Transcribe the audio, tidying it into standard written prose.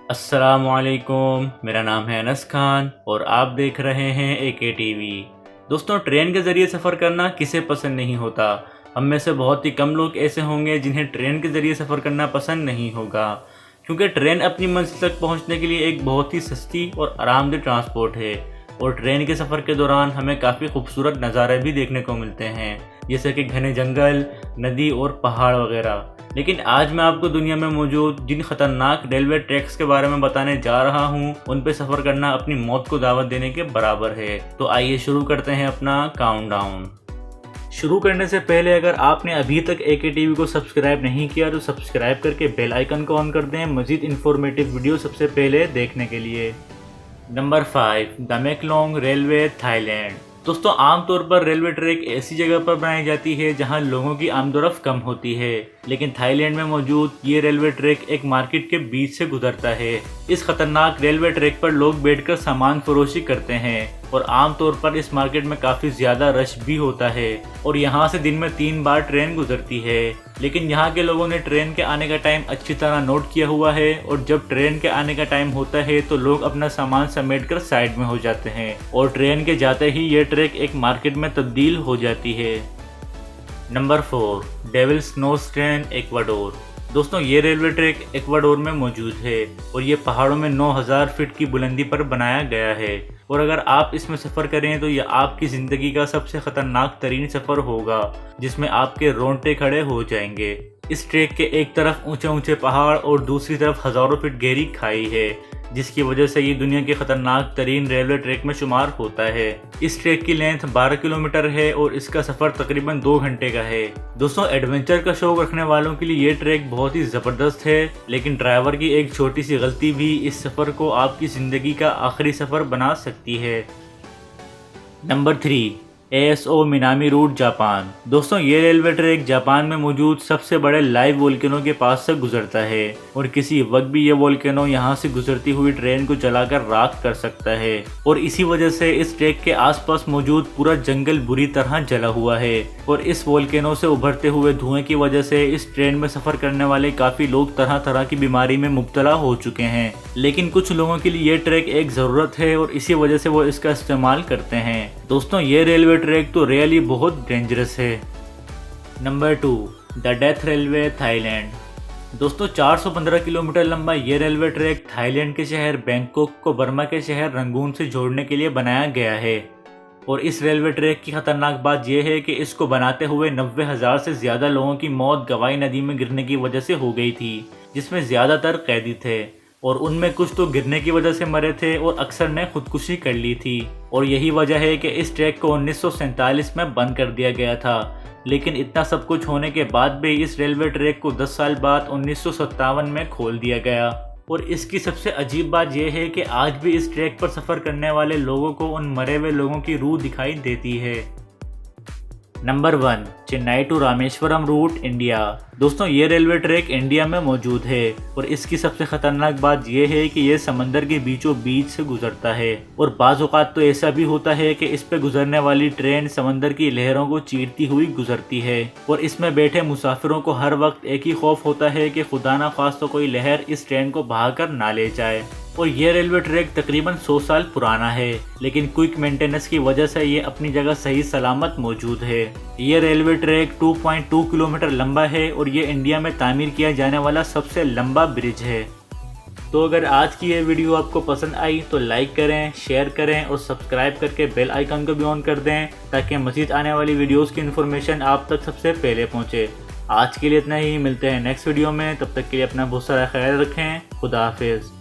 السلام علیکم، میرا نام ہے انس خان اور آپ دیکھ رہے ہیں AK TV۔ دوستوں، ٹرین کے ذریعے سفر کرنا کسے پسند نہیں ہوتا؟ ہم میں سے بہت ہی کم لوگ ایسے ہوں گے جنہیں ٹرین کے ذریعے سفر کرنا پسند نہیں ہوگا، کیونکہ ٹرین اپنی منزل تک پہنچنے کے لیے ایک بہت ہی سستی اور آرام دہ ٹرانسپورٹ ہے، اور ٹرین کے سفر کے دوران ہمیں کافی خوبصورت نظارے بھی دیکھنے کو ملتے ہیں، جیسے کہ گھنے جنگل، ندی اور پہاڑ وغیرہ۔ لیکن آج میں آپ کو دنیا میں موجود جن خطرناک ریلوے ٹریکس کے بارے میں بتانے جا رہا ہوں، ان پہ سفر کرنا اپنی موت کو دعوت دینے کے برابر ہے۔ تو آئیے شروع کرتے ہیں اپنا کاؤنٹ ڈاؤن۔ شروع کرنے سے پہلے اگر آپ نے ابھی تک AK TV کو سبسکرائب نہیں کیا تو سبسکرائب کر کے بیل آئیکن کو آن کر دیں مزید انفارمیٹیو ویڈیو سب سے پہلے دیکھنے کے لیے۔ Number 5، Maeklong railway, Thailand. دوستوں، عام طور پر ریلوے ٹریک ایسی جگہ پر بنائی جاتی ہے جہاں لوگوں کی آمد و رفت کم ہوتی ہے، لیکن تھائی لینڈ میں موجود یہ ریلوے ٹریک ایک مارکیٹ کے بیچ سے گزرتا ہے۔ اس خطرناک ریلوے ٹریک پر لوگ بیٹھ کر سامان فروشی کرتے ہیں، اور عام طور پر اس مارکیٹ میں کافی زیادہ رش بھی ہوتا ہے، اور یہاں سے دن میں 3 بار ٹرین گزرتی ہے۔ لیکن یہاں کے لوگوں نے ٹرین کے آنے کا ٹائم اچھی طرح نوٹ کیا ہوا ہے، اور جب ٹرین کے آنے کا ٹائم ہوتا ہے تو لوگ اپنا سامان سمیٹ کر سائیڈ میں ہو جاتے ہیں، اور ٹرین کے جاتے ہی یہ ٹریک ایک مارکیٹ میں تبدیل ہو جاتی ہے۔ نمبر 4، ڈیولز نوز ٹرین، ایکواڈور۔ دوستوں، یہ ریلوے ٹریک ایکواڈور میں موجود ہے، اور یہ پہاڑوں میں 9000 فٹ کی بلندی پر بنایا گیا ہے، اور اگر آپ اس میں سفر کریں تو یہ آپ کی زندگی کا سب سے خطرناک ترین سفر ہوگا، جس میں آپ کے رونگٹے کھڑے ہو جائیں گے۔ اس ٹریک کے ایک طرف اونچے اونچے پہاڑ اور دوسری طرف ہزاروں فٹ گہری کھائی ہے، جس کی وجہ سے یہ دنیا کے خطرناک ترین ریلوے ٹریک میں شمار ہوتا ہے۔ اس ٹریک کی لینتھ 12 کلومیٹر ہے اور اس کا سفر تقریباً 2 گھنٹے کا ہے۔ دوستوں، ایڈونچر کا شوق رکھنے والوں کے لیے یہ ٹریک بہت ہی زبردست ہے، لیکن ڈرائیور کی ایک چھوٹی سی غلطی بھی اس سفر کو آپ کی زندگی کا آخری سفر بنا سکتی ہے۔ Number 3، ASO Minami route, Japan. دوستوں، یہ ریلوے ٹریک جاپان میں موجود سب سے بڑے لائیو وولکینو کے پاس سے گزرتا ہے، اور کسی وقت بھی یہ وولکینو یہاں سے گزرتی ہوئی ٹرین کو جلا کر راکھ کر سکتا ہے، اور اسی وجہ سے اس ٹریک کے آس پاس موجود پورا جنگل بری طرح جلا ہوا ہے، اور اس وولکینو سے ابھرتے ہوئے دھوئیں کی وجہ سے اس ٹرین میں سفر کرنے والے کافی لوگ طرح طرح کی بیماری میں مبتلا ہو چکے ہیں، لیکن کچھ لوگوں کے لیے یہ ٹریک ایک ضرورت ہے، اور اسی وجہ سے وہ اس کا استعمال کرتے ہیں۔ دوستوں، یہ ریلوے ٹریک تو ریئلی بہت ڈینجرس ہے۔ Number 2، the death railway, Thailand. دوستوں، 415 کلومیٹر لمبا یہ ریلوے ٹریک تھائی لینڈ کے شہر بینکاک کو برما کے شہر رنگون سے جوڑنے کے لیے بنایا گیا ہے، اور اس ریلوے ٹریک کی خطرناک بات یہ ہے کہ اس کو بناتے ہوئے 90,000 سے زیادہ لوگوں کی موت گوائی ندی میں گرنے کی وجہ سے ہو گئی تھی، جس میں زیادہ تر قیدی تھے، اور ان میں کچھ تو گرنے کی وجہ سے مرے تھے اور اکثر نے خودکشی کر لی تھی، اور یہی وجہ ہے کہ اس ٹریک کو 1947 میں بند کر دیا گیا تھا۔ لیکن اتنا سب کچھ ہونے کے بعد بھی اس ریلوے ٹریک کو 10 سال بعد 1957 میں کھول دیا گیا، اور اس کی سب سے عجیب بات یہ ہے کہ آج بھی اس ٹریک پر سفر کرنے والے لوگوں کو ان مرے ہوئے لوگوں کی روح دکھائی دیتی ہے۔ Number 1، Chennai to Rameswaram route, India. دوستوں، یہ ریلوے ٹریک انڈیا میں موجود ہے، اور اس کی سب سے خطرناک بات یہ ہے کہ یہ سمندر کے بیچوں بیچ سے گزرتا ہے، اور بعض اوقات تو ایسا بھی ہوتا ہے کہ اس پہ گزرنے والی ٹرین سمندر کی لہروں کو چیرتی ہوئی گزرتی ہے، اور اس میں بیٹھے مسافروں کو ہر وقت ایک ہی خوف ہوتا ہے کہ خدا نہ خواستہ کوئی لہر اس ٹرین کو بہا کر نہ لے جائے۔ اور یہ ریلوے ٹریک تقریباً 100 سال پرانا ہے، لیکن کوئک مینٹیننس کی وجہ سے یہ اپنی جگہ صحیح سلامت موجود ہے۔ یہ ریلوے ٹریک 2.2 کلومیٹر لمبا ہے، اور یہ انڈیا میں تعمیر کیا جانے والا سب سے لمبا برج ہے۔ تو اگر آج کی یہ ویڈیو آپ کو پسند آئی تو لائک کریں، شیئر کریں، اور سبسکرائب کر کے بیل آئیکن کو بھی آن کر دیں، تاکہ مزید آنے والی ویڈیوز کی انفارمیشن آپ تک سب سے پہلے پہنچے۔ آج کے لیے اتنا ہی، ملتے ہیں نیکسٹ ویڈیو میں، تب تک کے لیے اپنا بہت سارا خیال رکھیں۔ خدا حافظ۔